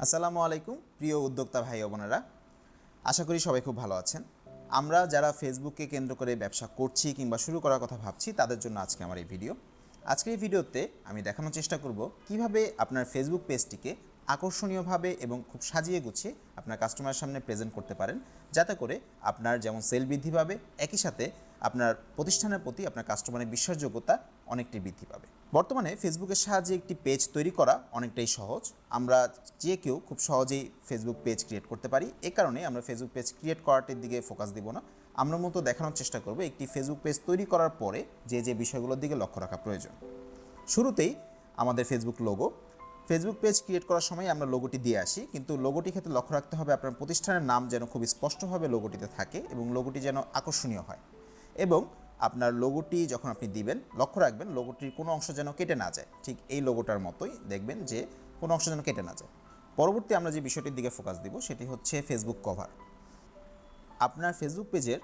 আসসালামু আলাইকুম প্রিয় উদ্যোক্তা ভাই ও বোনেরা, আশা করি সবাই খুব ভালো আছেন। আমরা যারা ফেসবুককে কেন্দ্র করে ব্যবসা করছি কিংবা শুরু করার কথা ভাবছি তাদের জন্য আজকে আমার এই ভিডিও। আজকের এই ভিডিওতে আমি দেখানোর চেষ্টা করব কিভাবে আপনার ফেসবুক পেজটিকে আকর্ষণীয়ভাবে এবং খুব সাজিয়ে গুছিয়ে আপনার কাস্টমারের সামনে প্রেজেন্ট করতে পারেন, যাতে করে আপনার যেমন সেল বৃদ্ধি পাবে, একই সাথে আপনার প্রতিষ্ঠানের প্রতি আপনার কাস্টমারের বিশ্বাসযোগ্যতা অনেকটাই বৃদ্ধি পাবে। বর্তমানে ফেসবুকের সাহায্যে একটি পেজ তৈরি করা অনেকটাই সহজ। আমরা যে কেউ খুব সহজেই ফেসবুক পেজ ক্রিয়েট করতে পারি। এই কারণে আমরা ফেসবুক পেজ ক্রিয়েট করাটির দিকে ফোকাস দিব না। আমরা মূলত দেখানোর চেষ্টা করব একটি ফেসবুক পেজ তৈরি করার পরে যে বিষয়গুলোর দিকে লক্ষ্য রাখা প্রয়োজন। শুরুতেই আমাদের Facebook logo. Facebook page create করার সময় আমরা লোগোটি দিয়ে আসি, কিন্তু লোগোটির ক্ষেত্রে লক্ষ্য রাখতে হবে আপনার প্রতিষ্ঠানের নাম যেন খুব স্পষ্টভাবে লোগোটিতে থাকে এবং লোগোটি যেন আকর্ষণীয় হয়। এবং আপনার লোগোটি যখন আপনি দিবেন, লক্ষ্য রাখবেন লোগোটির কোনো অংশ যেন কেটে না যায়। ঠিক এই লোগোটার মতোই দেখবেন যে কোনো অংশ যেন কেটে না যায়। পরবর্তী আমরা যে বিষয়টির দিকে ফোকাস দিব সেটি হচ্ছে ফেসবুক কভার। আপনার ফেসবুক পেজের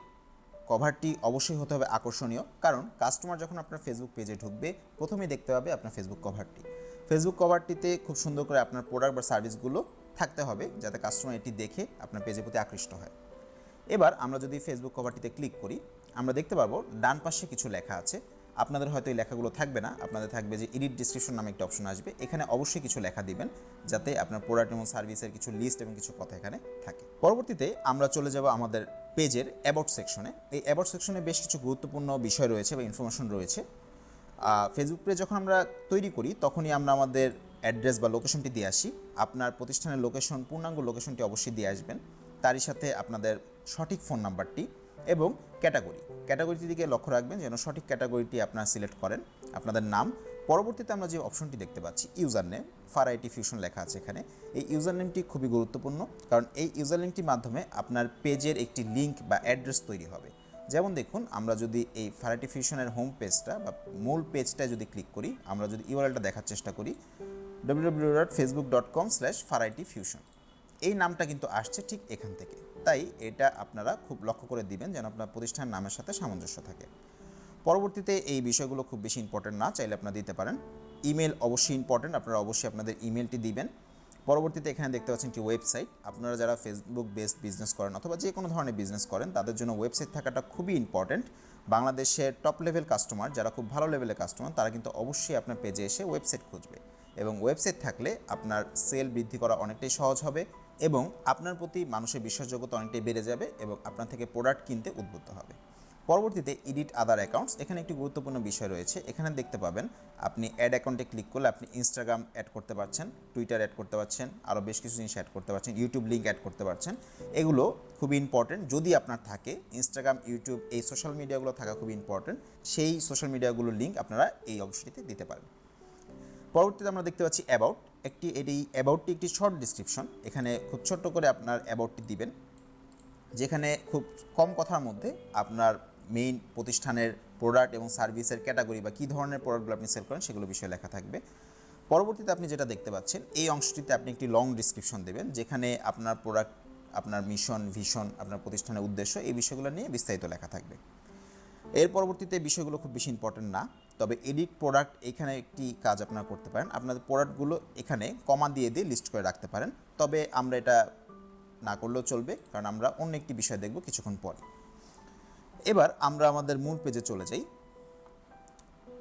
কভারটি অবশ্যই হতে হবে আকর্ষণীয়, কারণ কাস্টমার যখন আপনার ফেসবুক পেজে ঢুকবে প্রথমেই দেখতে পাবে আপনার ফেসবুক কভারটি। ফেসবুক কভারটিতে খুব সুন্দর করে আপনার প্রোডাক্ট বা সার্ভিসগুলো থাকতে হবে, যাতে কাস্টমার এটি দেখে আপনার পেজের প্রতি আকৃষ্ট হয়। এবার আমরা যদি ফেসবুক কভারটিতে ক্লিক করি, আমরা দেখতে পারবো ডান পাশে কিছু লেখা আছে। আপনাদের হয়তো এই লেখাগুলো থাকবে না, আপনাদের থাকবে যে এডিট ডিসক্রিপশন নামে একটা অপশন আসবে। এখানে অবশ্যই কিছু লেখা দিবেন, যাতে আপনার প্রোডাক্ট এবং সার্ভিসের কিছু লিস্ট এবং কিছু কথা এখানে থাকে। পরবর্তীতে আমরা চলে যাব আমাদের পেজের অ্যাবাউট সেকশনে। এই অ্যাবাউট সেকশনে বেশ কিছু গুরুত্বপূর্ণ বিষয় রয়েছে বা ইনফরমেশন রয়েছে। ফেসবুক পেজ যখন আমরা তৈরি করি তখনই আমরা আমাদের অ্যাড্রেস বা লোকেশনটি দিয়ে আসি। আপনার প্রতিষ্ঠানের লোকেশন, পূর্ণাঙ্গ লোকেশনটি অবশ্যই দিয়ে আসবেন। তারই সাথে আপনাদের সঠিক ফোন নাম্বারটি এবং ক্যাটাগরিটির দিকে লক্ষ্য রাখবেন যেন সঠিক ক্যাটাগরিটি আপনারা সিলেক্ট করেন, আপনাদের নাম। পরবর্তীতে আমরা যে অপশনটি দেখতে পাচ্ছি user name, Farah IT fusion লেখা আছে এখানে। এই ইউজার নেমটি খুবই গুরুত্বপূর্ণ, কারণ এই ইউজার নেমটির মাধ্যমে আপনার পেজের একটি লিঙ্ক বা অ্যাড্রেস তৈরি হবে। যেমন দেখুন, আমরা যদি এই ফারাটি ফিউশনের হোম পেজটা বা মূল পেজটায় যদি ক্লিক করি, আমরা যদি ইউআরএলটা দেখার চেষ্টা করি www.facebook.com/faritifusion, এই নামটা কিন্তু আসছে ঠিক এখান থেকে। তাই এটা আপনারা খুব লক্ষ্য করে দিবেন যেন আপনার প্রতিষ্ঠানের নামের সাথে সামঞ্জস্য থাকে। পরবর্তীতে এই বিষয়গুলো খুব বেশি ইম্পর্টেন্ট না, চাইলে আপনারা দিতে পারেন। ইমেল অবশ্যই ইম্পর্টেন্ট, আপনারা অবশ্যই আপনাদের ইমেলটি দিবেন। পরবর্তীতে এখানে দেখতে পাচ্ছেন একটি ওয়েবসাইট। আপনারা যারা ফেসবুক বেসড বিজনেস করেন অথবা যে কোনো ধরনের বিজনেস করেন তাদের জন্য ওয়েবসাইট থাকাটা খুবই ইম্পর্টেন্ট। বাংলাদেশের টপ লেভেল কাস্টমার, যারা খুব ভালো লেভেলের কাস্টমার, তারা কিন্তু অবশ্যই আপনার পেজে এসে ওয়েবসাইট খুঁজবে, এবং ওয়েবসাইট থাকলে আপনার সেল বৃদ্ধি করা অনেকটাই সহজ হবে এবং আপনার প্রতি মানুষের বিশ্বাসযোগ্যতা অনেকটাই বেড়ে যাবে এবং আপনার থেকে প্রোডাক্ট কিনতে উদ্বুদ্ধ হবে। পরবর্তীতে এডিট আদার অ্যাকাউন্টস, এখানে একটি গুরুত্বপূর্ণ বিষয় রয়েছে। এখানে দেখতে পাবেন আপনি অ্যাড অ্যাকাউন্টে ক্লিক করলে আপনি ইনস্টাগ্রাম অ্যাড করতে পারছেন, টুইটার অ্যাড করতে পারছেন, আরও বেশ কিছু জিনিস অ্যাড করতে পারছেন, ইউটিউব লিঙ্ক অ্যাড করতে পারছেন। এগুলো খুবই ইম্পর্টেন্ট। যদি আপনার থাকে ইনস্টাগ্রাম, ইউটিউব, এই সোশ্যাল মিডিয়াগুলো থাকা খুবই ইম্পর্টেন্ট। সেই সোশ্যাল মিডিয়াগুলোর লিঙ্ক আপনারা এই অংশটিতে দিতে পারেন। পরবর্তীতে আমরা দেখতে পাচ্ছি অ্যাবাউট। এই অ্যাবাউটটি একটি শর্ট ডিসক্রিপশন। এখানে খুব ছোট্ট করে আপনার অ্যাবাউটটি দিবেন, যেখানে খুব কম কথার মধ্যে আপনার মেইন প্রতিষ্ঠানের প্রোডাক্ট এবং সার্ভিসের ক্যাটাগরি বা কী ধরনের প্রোডাক্টগুলো আপনি সেল করেন সেগুলো বিষয়ে লেখা থাকবে। পরবর্তীতে আপনি যেটা দেখতে পাচ্ছেন, এই অংশটিতে আপনি একটি লং ডিসক্রিপশন দেবেন, যেখানে আপনার প্রোডাক্ট, আপনার মিশন, ভিশন, আপনার প্রতিষ্ঠানের উদ্দেশ্য, এই বিষয়গুলো নিয়ে বিস্তারিত লেখা থাকবে। এর পরবর্তীতে বিষয়গুলো খুব বেশি ইম্পর্টেন্ট না, তবে এডিট প্রোডাক্ট, এখানে একটি কাজ আপনারা করতে পারেন। আপনাদের প্রোডাক্টগুলো এখানে কমা দিয়ে লিস্ট করে রাখতে পারেন, তবে আমরা এটা না করলেও চলবে, কারণ আমরা অন্য একটি বিষয় দেখব কিছুক্ষণ পরে। এবার আমরা আমাদের মূল পেজে চলে যাই।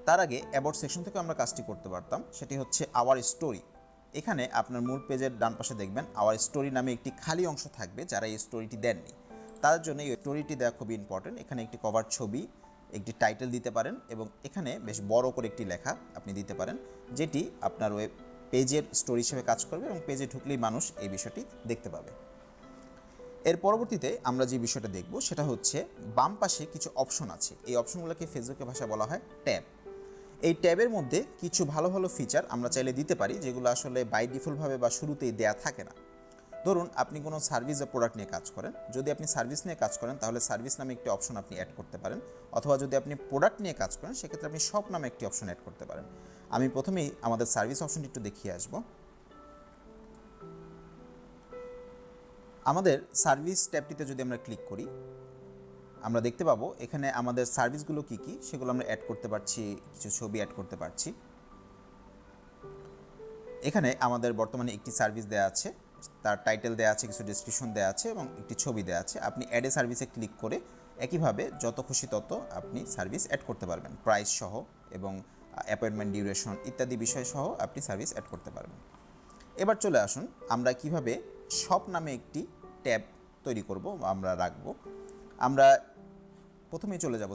তার আগে অ্যাবাউট সেকশন থেকে আমরা কাজটি করতে পারতাম, সেটি হচ্ছে আওয়ার স্টোরি। এখানে আপনার মূল পেজের ডান পাশে দেখবেন আওয়ার স্টোরি নামে একটি খালি অংশ থাকবে। যারা এই স্টোরিটি দেননি তাদের জন্য এই স্টোরিটি দেওয়া খুবই ইম্পর্টেন্ট। এখানে একটি কভার ছবি, একটি টাইটেল দিতে পারেন এবং এখানে বেশ বড় করে একটি লেখা আপনি দিতে পারেন, যেটি আপনার ওয়েব পেজের স্টোরি হিসেবে কাজ করবে এবং পেজে ঢুকলেই মানুষ এই বিষয়টি দেখতে পাবে। এর পরবর্তীতে আমরা যে বিষয়টা দেখব সেটা হচ্ছে বাম পাশে কিছু অপশন আছে। এই অপশনগুলোকে ফেসবুকের ভাষায় বলা হয় ট্যাব। এই ট্যাবের মধ্যে কিছু ভালো ভালো ফিচার আমরা চাইলে দিতে পারি, যেগুলো আসলে বাই ডিফল্টভাবে বা শুরুতেই দেয়া থাকে না। ধরুন আপনি কোনো সার্ভিস বা প্রোডাক্ট নিয়ে কাজ করেন। যদি আপনি সার্ভিস নিয়ে কাজ করেন তাহলে সার্ভিস নামে একটি অপশন আপনি অ্যাড করতে পারেন, অথবা যদি আপনি প্রোডাক্ট নিয়ে কাজ করেন সেক্ষেত্রে আপনি শপ নামে একটি অপশন অ্যাড করতে পারেন। আমি প্রথমেই আমাদের সার্ভিস অপশনটি একটু দেখিয়ে আসবো। আমাদের সার্ভিস ট্যাবটিতে যদি আমরা ক্লিক করি, আমরা দেখতে পাবো এখানে আমাদের সার্ভিসগুলো কী কী সেগুলো আমরা অ্যাড করতে পারছি, কিছু ছবি অ্যাড করতে পারছি। এখানে আমাদের বর্তমানে একটি সার্ভিস দেওয়া আছে, তার টাইটেল দেওয়া আছে, কিছু ডেসক্রিপশন দেওয়া আছে এবং একটি ছবি দেওয়া আছে। আপনি অ্যাডে সার্ভিসে ক্লিক করে একইভাবে যত খুশি তত আপনি সার্ভিস অ্যাড করতে পারবেন, প্রাইস সহ এবং অ্যাপয়েন্টমেন্ট ডিউরেশন ইত্যাদি বিষয় সহ আপনি সার্ভিস অ্যাড করতে পারবেন। এবার চলে আসুন আমরা কিভাবে শপ নামে একটি ট্যাব তৈরি করব বা আমরা রাখবো। আমরা প্রথমেই চলে যাব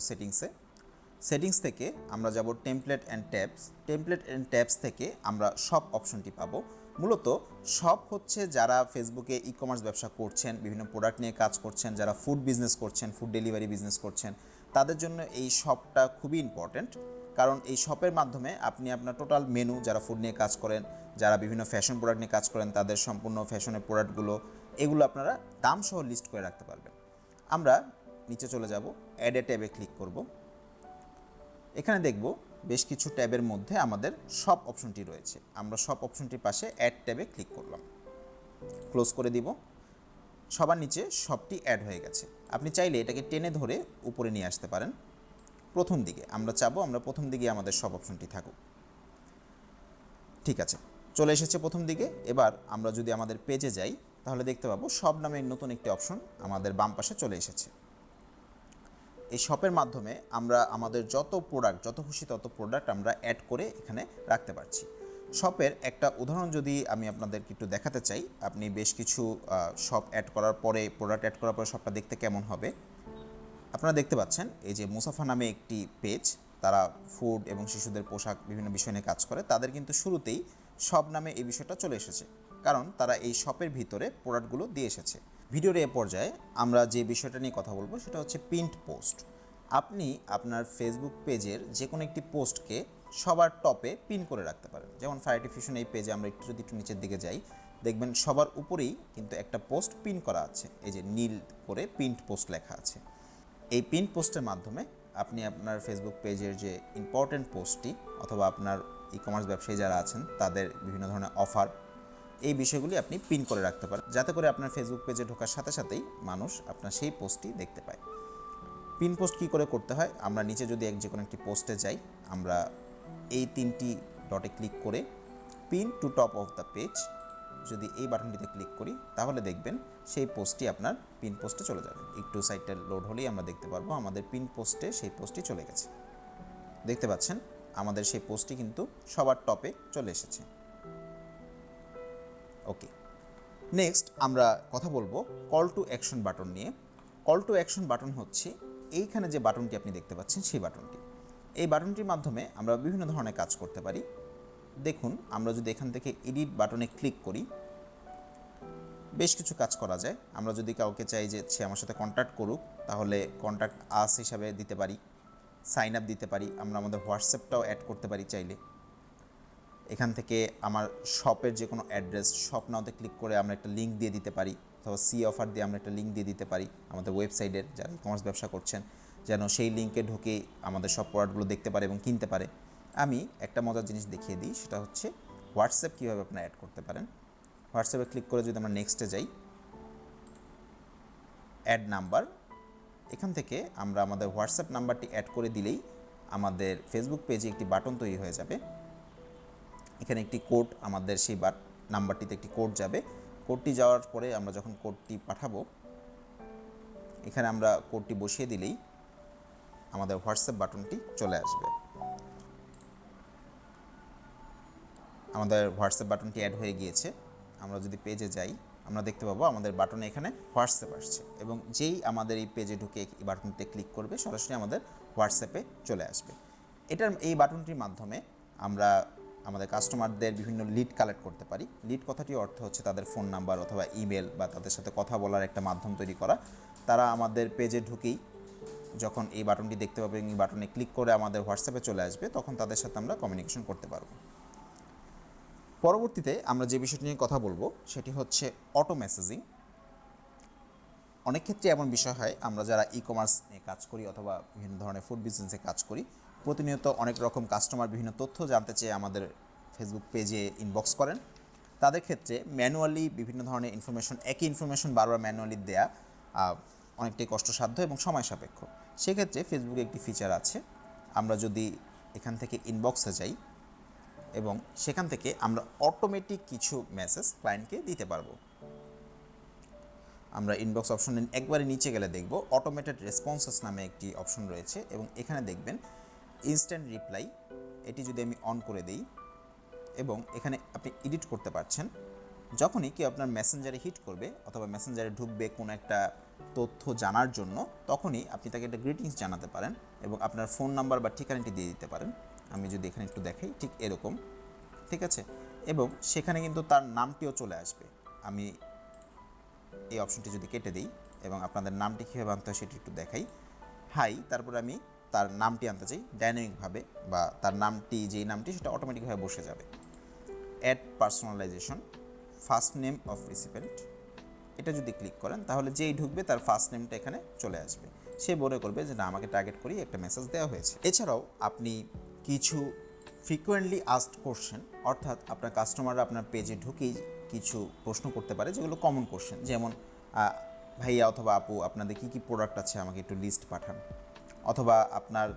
সেটিংস থেকে আমরা যাব টেমপ্লেট অ্যান্ড ট্যাবস থেকে আমরা শপ অপশনটি পাবো। মূলত শপ হচ্ছে যারা ফেসবুকে ই কমার্স ব্যবসা করছেন, বিভিন্ন প্রোডাক্ট নিয়ে কাজ করছেন, যারা ফুড বিজনেস করছেন, ফুড ডেলিভারি বিজনেস করছেন, তাদের জন্য এই শপটা খুবই ইম্পর্ট্যান্ট। কারণ এই শপের মাধ্যমে আপনি আপনার টোটাল মেনু, যারা ফুড নিয়ে কাজ করেন, যারা বিভিন্ন ফ্যাশন প্রোডাক্ট নিয়ে কাজ করেন, তাদের সম্পূর্ণ ফ্যাশনের প্রোডাক্টগুলো এগুলো আপনারা দাম সহ লিস্ট করে রাখতে পারবেন। আমরা নিচে চলে যাব, অ্যাড এ ট্যাবে ক্লিক করব। এখানে দেখব বেশ কিছু ট্যাবের মধ্যে আমাদের শপ অপশনটি রয়েছে। আমরা শপ অপশনটির পাশে অ্যাড ট্যাবে ক্লিক করলাম, ক্লোজ করে দিব। সবার নিচে শপটি অ্যাড হয়ে গেছে। আপনি চাইলে এটাকে টেনে ধরে উপরে নিয়ে আসতে পারেন। প্রথম দিকে আমরা চাবো আমরা প্রথম দিকে আমাদের শপ অপশনটি থাকুক। ঠিক আছে, চলে এসেছে প্রথম দিকে। এবার আমরা যদি আমাদের পেজে যাই তাহলে দেখতে পাবো শপ নামে নতুন একটি অপশন আমাদের বাম পাশে চলে এসেছে। এই শপের মাধ্যমে আমরা আমাদের যত খুশি তত প্রোডাক্ট আমরা অ্যাড করে এখানে রাখতে পারছি। শপের একটা উদাহরণ যদি আমি আপনাদেরকে একটু দেখাতে চাই, আপনি বেশ কিছু শপ অ্যাড করার পরে, প্রোডাক্ট অ্যাড করার পরে শপটা দেখতে কেমন হবে। আপনারা দেখতে পাচ্ছেন এই যে মুসাফা নামে একটি পেজ, তারা ফুড এবং শিশুদের পোশাক বিভিন্ন বিষয় নিয়ে কাজ করে। তাদের কিন্তু শুরুতেই শপ নামে এই বিষয়টা চলে এসেছে, কারণ তারা এই শপের ভিতরে প্রোডাক্টগুলো দিয়ে এসেছে। ভিডিওর এ পর্যায়ে আমরা যে বিষয়টা নিয়ে কথা বলবো সেটা হচ্ছে পিন্ট পোস্ট। আপনি আপনার ফেসবুক পেজের যে কোনো একটি পোস্টকে সবার টপে পিন করে রাখতে পারেন। যেমন ফায়ার ফিউশন এই পেজে আমরা একটু নিচের দিকে যাই, দেখবেন সবার উপরেই কিন্তু একটা পোস্ট পিন করা আছে, এই যে নীল করে পিন্ট পোস্ট লেখা আছে। এই পিন পোস্টের মাধ্যমে আপনি আপনার ফেসবুক পেজের যে ইম্পর্টেন্ট পোস্টটি অথবা আপনার ই কমার্স ব্যবসায়ী যারা আছেন তাদের বিভিন্ন ধরনের অফার, এই বিষয়গুলি আপনি পিন করে রাখতে পারেন, যাতে করে আপনার ফেসবুক পেজে ঢোকার সাথে সাথেই মানুষ আপনার সেই পোস্টটি দেখতে পায়। পিন পোস্ট কী করে করতে হয়, আমরা নিচে যদি যে কোনো একটি পোস্টে যাই, আমরা এই 3টি ডটে ক্লিক করে pin to top of the page যদি এই বাটনটিতে ক্লিক করি তাহলে দেখবেন সেই পোস্টটি আপনার পিন পোস্টে চলে যাবে। একটু সাইটটা লোড হলেই আমরা দেখতে পারবো আমাদের পিন পোস্টে সেই পোস্টটি চলে গেছে। দেখতে পাচ্ছেন আমাদের সেই পোস্টটি কিন্তু সবার টপে চলে এসেছে। ওকে, নেক্সট আমরা কথা বলবো কল টু অ্যাকশন বাটন নিয়ে। কল টু অ্যাকশন বাটন হচ্ছে এইখানে যে বাটনটি আপনি দেখতে পাচ্ছেন সেই বাটনটি। এই বাটনটির মাধ্যমে আমরা বিভিন্ন ধরনের কাজ করতে পারি। দেখুন, আমরা যদি এখান থেকে এডিট বাটনে ক্লিক করি বেশ কিছু কাজ করা যায়। আমরা যদি কাউকে চাই যে সে আমার সাথে কন্ট্যাক্ট করুক, তাহলে কন্ট্যাক্ট আস হিসাবে দিতে পারি, সাইন আপ দিতে পারি, আমরা আমাদের হোয়াটসঅ্যাপটাও অ্যাড করতে পারি চাইলে। এখান থেকে আমার শপের যে কোনো অ্যাড্রেস, শপ নাওতে ক্লিক করে আমরা একটা লিঙ্ক দিয়ে দিতে পারি, অথবা সি অফার দিয়ে আমরা একটা লিঙ্ক দিয়ে দিতে পারি আমাদের ওয়েবসাইটের, যারা ই কমার্স ব্যবসা করছেন, যেন সেই লিঙ্কে ঢুকে আমাদের সব প্রোডাক্টগুলো দেখতে পারে এবং কিনতে পারে। আমি একটা মজার জিনিস দেখিয়ে দিই, সেটা হচ্ছে হোয়াটসঅ্যাপ কীভাবে আপনারা অ্যাড করতে পারেন। হোয়াটসঅ্যাপে ক্লিক করে যদি আমরা নেক্সটে যাই, অ্যাড নাম্বার, এখান থেকে আমরা আমাদের হোয়াটসঅ্যাপ নাম্বারটি অ্যাড করে দিলেই আমাদের ফেসবুক পেজে একটি বাটন তৈরি হয়ে যাবে। এখানে একটি কোড, আমাদের সেই নাম্বারটিতে একটি কোড যাবে। কোডটি যাওয়ার পরে আমরা যখন কোডটি পাঠাবো, এখানে আমরা কোডটি বসিয়ে দিলেই আমাদের হোয়াটসঅ্যাপ বাটনটি চলে আসবে। আমাদের হোয়াটসঅ্যাপ বাটনটি অ্যাড হয়ে গিয়েছে। আমরা যদি পেজে যাই আমরা দেখতে পাবো আমাদের বাটনে এখানে হোয়াটসঅ্যাপ আসছে, এবং যেই আমাদের এই পেজে ঢুকে এই বাটনটিতে ক্লিক করবে সরাসরি আমাদের হোয়াটসঅ্যাপে চলে আসবে। এই বাটনটির মাধ্যমে আমরা আমাদের কাস্টমারদের বিভিন্ন লিড কালেক্ট করতে পারি। লিড কথাটির অর্থ হচ্ছে তাদের ফোন নাম্বার অথবা ইমেল বা তাদের সাথে কথা বলার একটা মাধ্যম তৈরি করা। তারা আমাদের পেজে ঢুকেই যখন এই বাটনটি দেখতে পাবে এবং এই বাটনে ক্লিক করে আমাদের হোয়াটসঅ্যাপে চলে আসবে, তখন তাদের সাথে আমরা কমিউনিকেশন করতে পারবো। পরবর্তীতে আমরা যে বিষয়টি নিয়ে কথা বলবো সেটি হচ্ছে অটো মেসেজিং। অনেক ক্ষেত্রে এমন বিষয় হয়, আমরা যারা ই কমার্স নিয়ে কাজ করি অথবা বিভিন্ন ধরনের ফুড বিজনেসে কাজ করি, প্রতিনিয়ত অনেক রকম কাস্টমার বিভিন্ন তথ্য জানতে চেয়ে আমাদের ফেসবুক পেজে ইনবক্স করেন। তাদের ক্ষেত্রে ম্যানুয়ালি বিভিন্ন ধরনের একই ইনফরমেশন বারবার ম্যানুয়ালি দেয়া অনেকটাই কষ্টসাধ্য এবং সময় সাপেক্ষ। সেক্ষেত্রে ফেসবুকে একটি ফিচার আছে, আমরা যদি এখান থেকে ইনবক্সে যাই এবং সেখান থেকে আমরা অটোমেটিক কিছু মেসেজ ক্লায়েন্টকে দিতে পারবো। আমরা ইনবক্স অপশন একবারে নিচে গেলে দেখব অটোমেটেড রেসপন্সেস নামে একটি অপশন রয়েছে এবং এখানে দেখবেন ইনস্ট্যান্ট রিপ্লাই। এটি যদি আমি অন করে দিই এবং এখানে আপনি এডিট করতে পারছেন, যখনই কেউ আপনার মেসেঞ্জারে হিট করবে অথবা মেসেঞ্জারে ঢুকবে কোনো একটা তথ্য জানার জন্য, তখনই আপনি তাকে একটা গ্রিটিংস জানাতে পারেন এবং আপনার ফোন নাম্বার বা ঠিকানাটি দিয়ে দিতে পারেন। আমি যদি এখানে একটু দেখাই, ঠিক এরকম, ঠিক আছে, এবং সেখানে কিন্তু তার নামটিও চলে আসবে। আমি এই অপশনটি যদি কেটে দিই এবং আপনাদের নামটি কীভাবে আনতে হয় সেটি একটু দেখাই, হাই, তারপর আমি তার নামটি আনতে চাই ডাইনামিকভাবে, বা তার নামটি যেই নামটি সেটা অটোমেটিকভাবে বসে যাবে। Add personalisation, first name of recipient, এটা যদি ক্লিক করেন তাহলে যেই ঢুকবে তার ফার্স্ট নেমটা এখানে চলে আসবে। সে মনে করবে যে না, আমাকে টার্গেট করি একটা মেসেজ দেওয়া হয়েছে। এছাড়াও আপনি কিছু ফ্রিকোয়েন্টলি আস্কড কোশ্চেন, অর্থাৎ আপনার কাস্টমাররা আপনার পেজে ঢুকেই কিছু প্রশ্ন করতে পারে যেগুলো কমন কোশ্চেন, যেমন ভাইয়া অথবা আপু আপনাদের কী কী প্রোডাক্ট আছে আমাকে একটু লিস্ট পাঠান, অথবা আপনার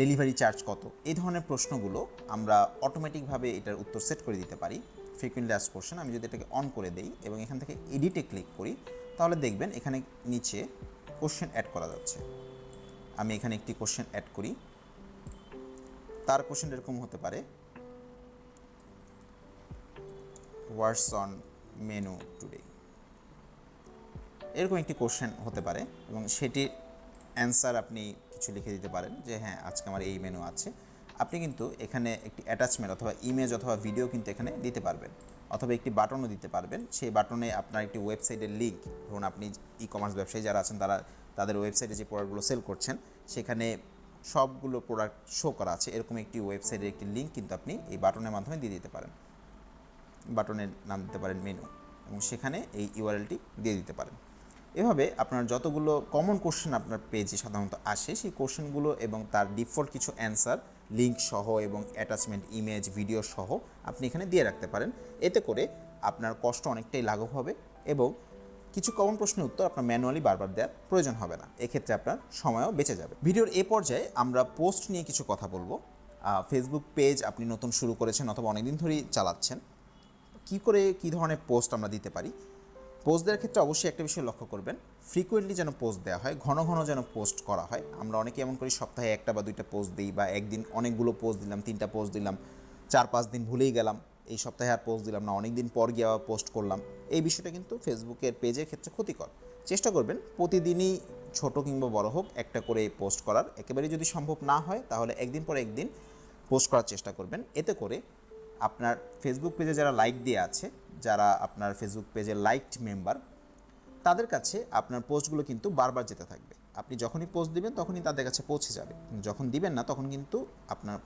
ডেলিভারি চার্জ কত। এই ধরনের প্রশ্নগুলো আমরা অটোমেটিকভাবে এটার উত্তর সেট করে দিতে পারি। ফ্রিকোয়েন্টলি আস্কড কোশ্চেন আমি যদি এটাকে অন করে দেই এবং এখান থেকে এডিটে ক্লিক করি, তাহলে দেখবেন এখানে নিচে কোশ্চেন অ্যাড করা যাচ্ছে। আমি এখানে একটি কোশ্চেন অ্যাড করি। তার কোশ্চেন এরকম হতে পারে, হোয়াটস অন মেনু টুডে, এরকম একটি কোশ্চেন হতে পারে এবং সেটির অ্যান্সার আপনি কিছু লিখে দিতে পারেন যে হ্যাঁ আজকে আমার এই মেনু আছে। আপনি কিন্তু এখানে একটি অ্যাটাচমেন্ট অথবা ইমেজ অথবা ভিডিও কিন্তু এখানে দিতে পারবেন, অথবা একটি বাটনও দিতে পারবেন। সেই বাটনে আপনার একটি ওয়েবসাইটের লিঙ্ক, ধরুন আপনি ই কমার্স ব্যবসায়ী যারা আছেন তারা তাদের ওয়েবসাইটে যে প্রোডাক্টগুলো সেল করছেন সেখানে সবগুলো প্রোডাক্ট শো করা আছে, এরকম একটি ওয়েবসাইটের একটি লিঙ্ক কিন্তু আপনি এই বাটনের মাধ্যমে দিয়ে দিতে পারেন। বাটনের নাম দিতে পারেন মেনু এবং সেখানে এই ইউআরএলটি দিয়ে দিতে পারেন। এভাবে আপনার যতগুলো কমন কোশ্চেন আপনার পেজে সাধারণত আসে সেই কোশ্চেনগুলো এবং তার ডিফল্ট কিছু অ্যান্সার লিঙ্ক সহ এবং অ্যাটাচমেন্ট ইমেজ ভিডিও সহ আপনি এখানে দিয়ে রাখতে পারেন। এতে করে আপনার কষ্ট অনেকটাই লাঘব হবে এবং কিছু কমন প্রশ্নের উত্তর আপনার ম্যানুয়ালি বারবার দেওয়ার প্রয়োজন হবে না। এক্ষেত্রে আপনার সময়ও বেঁচে যাবে। ভিডিওর এ পর্যায়ে আমরা পোস্ট নিয়ে কিছু কথা বলবো। ফেসবুক পেজ আপনি নতুন শুরু করেছেন অথবা অনেকদিন ধরেই চালাচ্ছেন, কী ধরনের পোস্ট আমরা দিতে পারি। পোস্ট দেওয়ার ক্ষেত্রে অবশ্যই একটা বিষয় লক্ষ্য করবেন, ফ্রিকোয়েন্টলি যেন পোস্ট দেওয়া হয়, ঘন ঘন যেন পোস্ট করা হয়। আমরা অনেকে এমন করি সপ্তাহে একটা বা দুইটা পোস্ট দিই, বা একদিন অনেকগুলো পোস্ট দিলাম, 3টা পোস্ট দিলাম, 4-5 দিন ভুলেই গেলাম, এই সপ্তাহে আর পোস্ট দিলাম না, অনেক দিন পর গিয়ে আবার পোস্ট করলাম। এই বিষয়টা কিন্তু ফেসবুকের পেজের ক্ষেত্রে ক্ষতিকর। চেষ্টা করবেন প্রতিদিনই ছোট কিংবা বড় হোক একটা করে পোস্ট করার। একেবারেই যদি সম্ভব না হয় তাহলে একদিন পর একদিন পোস্ট করার চেষ্টা করবেন। এতে করে আপনার ফেসবুক পেজে যারা লাইক দিয়ে আছে, যারা আপনার ফেসবুক পেজের লাইকড মেম্বার, তাদের কাছে আপনার পোস্টগুলো কিন্তু বারবার যেতে থাকবে। আপনি যখনই পোস্ট দিবেন তখনই তাদের কাছে পৌঁছে যাবে, যখন দিবেন না তখন কিন্তু আপনার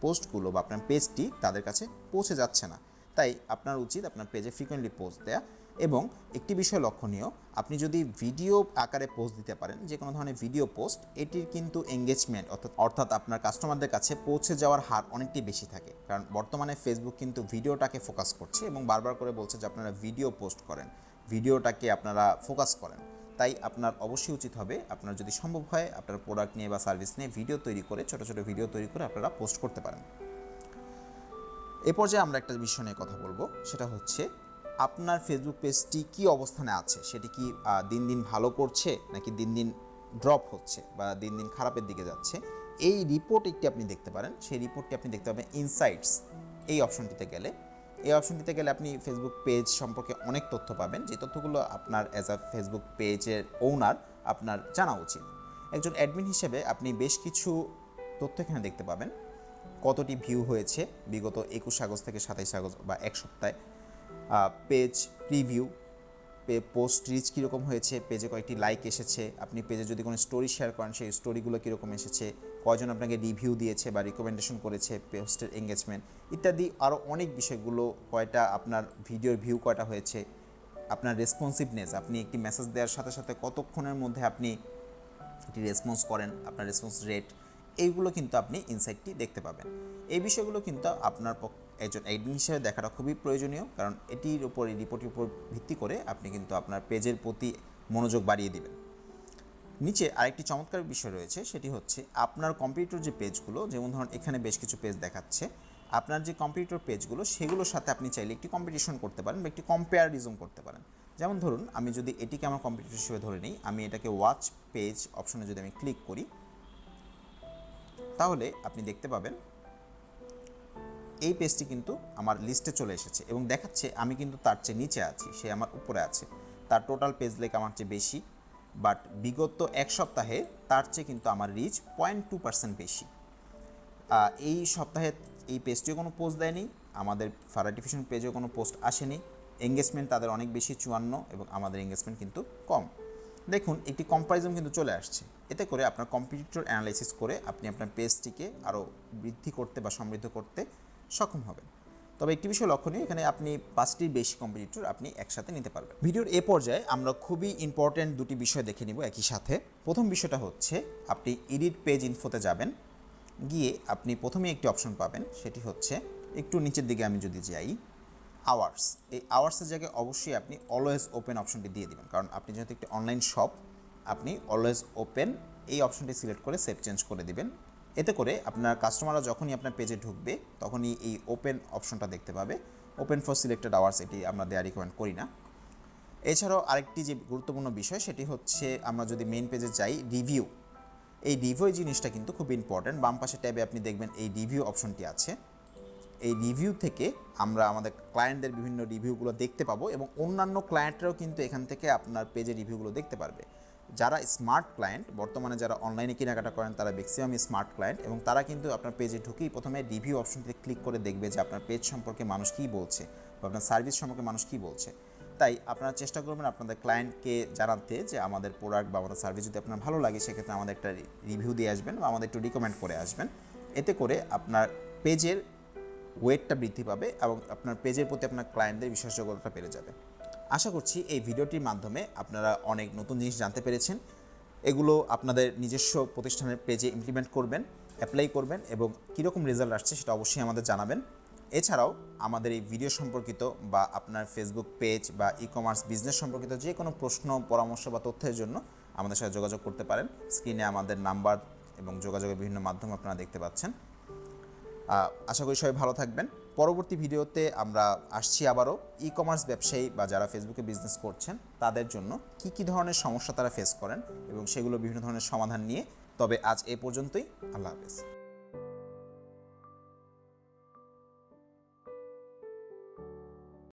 পোস্টগুলো বা আপনার পেজটি তাদের কাছে পৌঁছে যাচ্ছে না। তাই আপনার উচিত আপনার পেজে ফ্রিকোয়েন্টলি পোস্ট দেয়া। এবং একটি বিষয় লক্ষণীয়, আপনি যদি ভিডিও আকারে পোস্ট দিতে পারেন, যে কোনো ধরনের ভিডিও পোস্ট, এটির কিন্তু এঙ্গেজমেন্ট অর্থাৎ আপনার কাস্টমারদের কাছে পৌঁছে যাওয়ার হার অনেকটাই বেশি থাকে। কারণ বর্তমানে ফেসবুক কিন্তু ভিডিওটাকে ফোকাস করছে এবং বারবার করে বলছে যে আপনারা ভিডিও পোস্ট করেন, ভিডিওটাকে আপনারা ফোকাস করেন। তাই আপনার অবশ্যই উচিত হবে, আপনার যদি সম্ভব হয় আপনার প্রোডাক্ট নিয়ে বা সার্ভিস নিয়ে ভিডিও তৈরি করে, ছোটো ছোটো ভিডিও তৈরি করে আপনারা পোস্ট করতে পারেন। এ পর্যায়ে আমরা একটা বিষয় নিয়ে কথা বলবো, সেটা হচ্ছে আপনার ফেসবুক পেজটি কী অবস্থানে আছে, সেটি কি দিন দিন ভালো করছে নাকি দিন দিন ড্রপ হচ্ছে বা দিন দিন খারাপের দিকে যাচ্ছে। এই রিপোর্ট একটি আপনি দেখতে পারেন। সেই রিপোর্টটি আপনি দেখতে পাবেন ইনসাইটস এই অপশনটিতে গেলে। এই অপশনটিতে গেলে আপনি ফেসবুক পেজ সম্পর্কে অনেক তথ্য পাবেন, যে তথ্যগুলো আপনার অ্যাজ আ ফেসবুক পেজের ওনার আপনার জানা উচিত। একজন অ্যাডমিন হিসেবে আপনি বেশ কিছু তথ্য এখানে দেখতে পাবেন। কতটি ভিউ হয়েছে বিগত 21 আগস্ট থেকে 27 আগস্ট বা এক সপ্তাহে, পেজ প্রিভিউ, পোস্ট রিচ কীরকম হয়েছে, পেজে কয়েকটি লাইক এসেছে, আপনি পেজে যদি কোনো স্টোরি শেয়ার করেন সেই স্টোরিগুলো কীরকম এসেছে, কয়জন আপনাকে রিভিউ দিয়েছে বা রিকমেন্ডেশন করেছে, পোস্টের এঙ্গেজমেন্ট ইত্যাদি আরও অনেক বিষয়গুলো, কয়টা আপনার ভিডিওর ভিউ কয়টা হয়েছে, আপনার রেসপন্সিভনেস, আপনি একটি মেসেজ দেওয়ার সাথে সাথে কতক্ষণের মধ্যে আপনি একটি রেসপন্স করেন, আপনার রেসপন্স রেট, এইগুলো কিন্তু আপনি ইনসাইটটি দেখতে পাবেন। এই বিষয়গুলো কিন্তু আপনার একজন অ্যাডমিন হিসেবে দেখাটা খুবই প্রয়োজনীয়, কারণ এটির উপর, এই রিপোর্টের উপর ভিত্তি করে আপনি কিন্তু আপনার পেজের প্রতি মনোযোগ বাড়িয়ে দিবেন। নিচে আরেকটি চমৎকার বিষয় রয়েছে, সেটি হচ্ছে আপনার কম্পিউটার যে পেজগুলো, যেমন ধরুন এখানে বেশ কিছু পেজ দেখাচ্ছে, আপনার যে কম্পিউটার পেজগুলো সেগুলোর সাথে আপনি চাইলে একটি কম্পিটিশন করতে পারেন বা একটি কম্পেয়ারিজম করতে পারেন। যেমন ধরুন আমি যদি এটিকে আমার কম্পিটিটর হিসেবে ধরে নিই, আমি এটাকে ওয়াচ পেজ অপশনে যদি আমি ক্লিক করি, তাহলে আপনি দেখতে পাবেন এই পেজটি কিন্তু আমার লিস্টে চলে এসেছে এবং দেখাচ্ছে আমি কিন্তু তার চেয়ে নিচে আছি, সে আমার উপরে আছে। তার টোটাল পেজ লেক আমার চেয়ে বেশি, বাট বিগত এক সপ্তাহে তার চেয়ে কিন্তু আমার রিচ 0.2% বেশি। এই সপ্তাহে এই পেজটিও কোনো পোস্ট দেয়নি, আমাদের ফারা টিউশন পেজেও কোনো পোস্ট আসেনি। এঙ্গেজমেন্ট তাদের অনেক বেশি 54 এবং আমাদের এঙ্গেজমেন্ট কিন্তু কম। দেখুন একটি কম্পারিজন কিন্তু চলে আসছে। এতে করে আপনার কম্পিটিটর অ্যানালাইসিস করে আপনি আপনার পেজটিকে আরও বৃদ্ধি করতে বা সমৃদ্ধ করতে সক্ষম হবেন। তবে একটি বিষয় লক্ষণীয়, এখানে আপনি 5টির বেশি কম্পিটিটর আপনি একসাথে নিতে পারবেন। ভিডিওর এ পর্যায়ে আমরা খুবই ইম্পর্ট্যান্ট দুটি বিষয় দেখে নিব একই সাথে। প্রথম বিষয়টা হচ্ছে আপনি এডিট পেজ ইনফোতে যাবেন, গিয়ে আপনি প্রথমে একটি অপশন পাবেন, সেটি হচ্ছে একটু নিচের দিকে আমি যদি যাই, আওয়ার্স। এই আওয়ার্সের জায়গায় অবশ্যই আপনি অলওয়েজ ওপেন অপশনটি দিয়ে দেবেন, কারণ আপনি যেহেতু একটি অনলাইন শপ, আপনি অলওয়েজ ওপেন এই অপশনটি সিলেক্ট করে সেভ চেঞ্জ করে দিবেন। এতে করে আপনার কাস্টমাররা যখনই আপনার পেজে ঢুকবে তখনই এই ওপেন অপশনটা দেখতে পাবে। ওপেন ফর সিলেক্টেড আওয়ার্স এটি আমরা দেওয়া রিকমেন্ড করি না। এছাড়াও আরেকটি যে গুরুত্বপূর্ণ বিষয় সেটি হচ্ছে আমরা যদি মেইন পেজে যাই, রিভিউ। এই রিভিউ জিনিসটা কিন্তু খুব ইম্পর্ট্যান্ট। বাম পাশে ট্যাবে আপনি দেখবেন এই রিভিউ অপশনটি আছে। এই রিভিউ থেকে আমরা আমাদের ক্লায়েন্টদের বিভিন্ন রিভিউগুলো দেখতে পাবো এবং অন্যান্য ক্লায়েন্টরাও কিন্তু এখান থেকে আপনার পেজে রিভিউগুলো দেখতে পারবে। যারা স্মার্ট ক্লায়েন্ট, বর্তমানে যারা অনলাইনে কেনাকাটা করেন তারা ম্যাক্সিমাম স্মার্ট ক্লায়েন্ট, এবং তারা কিন্তু আপনার পেজে ঢুকেই প্রথমে রিভিউ অপশনটিতে ক্লিক করে দেখবে যে আপনার পেজ সম্পর্কে মানুষ কী বলছে বা আপনার সার্ভিস সম্পর্কে মানুষ কী বলছে। তাই আপনারা চেষ্টা করবেন আপনাদের ক্লায়েন্টকে জানাতে যে আমাদের প্রোডাক্ট বা আমাদের সার্ভিস যদি আপনার ভালো লাগে সেক্ষেত্রে আমাদের একটা রিভিউ দিয়ে আসবেন বা আমাদের একটু রিকমেন্ড করে আসবেন। এতে করে আপনার পেজের ওয়েটটা বৃদ্ধি পাবে এবং আপনার পেজের প্রতি আপনার ক্লায়েন্টদের বিশ্বাসযোগ্যতা বেড়ে যাবে। আশা করছি এই ভিডিওটির মাধ্যমে আপনারা অনেক নতুন জিনিস জানতে পেরেছেন। এগুলো আপনাদের নিজস্ব প্রতিষ্ঠানের পেজে ইমপ্লিমেন্ট করবেন, অ্যাপ্লাই করবেন এবং কীরকম রেজাল্ট আসছে সেটা অবশ্যই আমাদের জানাবেন। এছাড়াও আমাদের এই ভিডিও সম্পর্কিত বা আপনার ফেসবুক পেজ বা ই কমার্স বিজনেস সম্পর্কিত যে কোনো প্রশ্ন, পরামর্শ বা তথ্যের জন্য আমাদের সাথে যোগাযোগ করতে পারেন। স্ক্রিনে আমাদের নাম্বার এবং যোগাযোগের বিভিন্ন মাধ্যম আপনারা দেখতে পাচ্ছেন। আশা করি সবাই ভালো থাকবেন। পরবর্তী ভিডিওতে আমরা আসছি আবারও ই কমার্স ব্যবসায়ী বা যারা ফেসবুকে বিজনেস করছেন তাদের জন্য কী কী ধরনের সমস্যা তারা ফেস করেন এবং সেগুলো বিভিন্ন ধরনের সমাধান নিয়ে। তবে আজ এ পর্যন্তই। আল্লাহ হাফেজ।